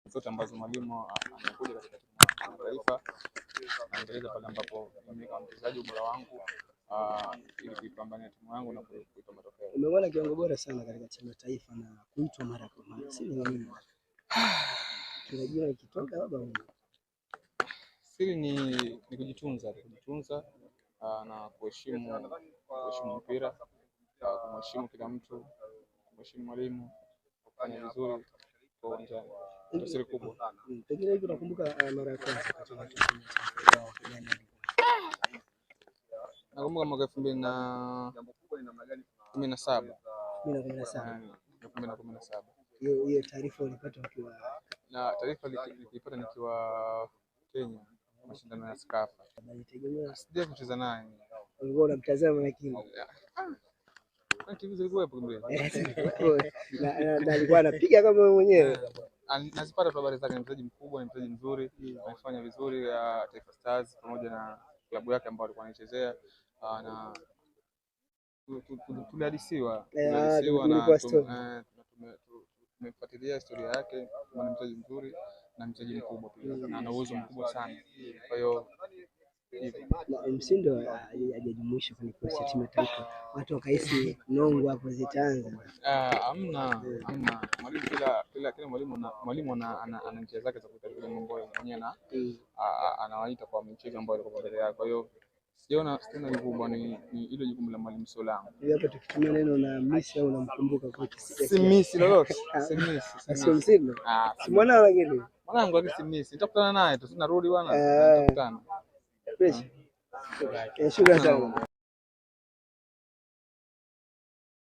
zote ambazo mwalimu amekuja katika timu ya taifa, naendeleza pale ambapo mimi kama mchezaji ubora wangu ili kuipambania timu yangu na kuipa matokeo. Umeona kiwango bora sana katika timu ya taifa na kuitwa mara kwa mara. Si nini? Tunajua ikitoka baba. Siri ni kujitunza na kuheshimu mpira, kumheshimu kila mtu, kumheshimu mwalimu, kufanya vizuri kwa uwanjani. Ndio siri kubwa. Pengine hivi nakumbuka mara ya kwanza katika timu ya taifa. Nakumbuka mwaka 2017. 2017. Hiyo taarifa ulipata ukiwa? Na taarifa nilipata nikiwa Kenya, mashindano ya Skafa. Sija kucheza naye. Ulikuwa unamtazama lakini. Kwa TV zilikuwa hapo mbele. Na alikuwa anapiga kama wewe mwenyewe. Nazipata habari zake, ni mchezaji mkubwa, ni mchezaji mzuri, anafanya vizuri Taifa Stars pamoja na klabu yake ambayo alikuwa anachezea, na tulihadisiwa na tumefuatilia historia yake. Ni mchezaji mzuri na mchezaji mkubwa pia, na ana uwezo mkubwa sana. Kwa hiyo Msindo hajajumuishwa kwenye kosi ya timu ya taifa, watu wakahisi nongo hapo zitaanza. Hamna. Mwalimu kila mwalimu ana njia zake za kutatua mambo mwenyewe, na anawaita kwa mchezo ambao alikuwa mbele yake. Kwa hiyo siona jukumu ni ile jukumu la mwalimu Solango. Hapa tukitumia neno na Messi au unamkumbuka kocha? Si Messi lolote. Si Messi. Sio Msindo. Si mwanao lakini. Mwanangu akisi Messi. Nitakutana naye tu, tunarudi bwana. Tutakutana. Shukrani sana.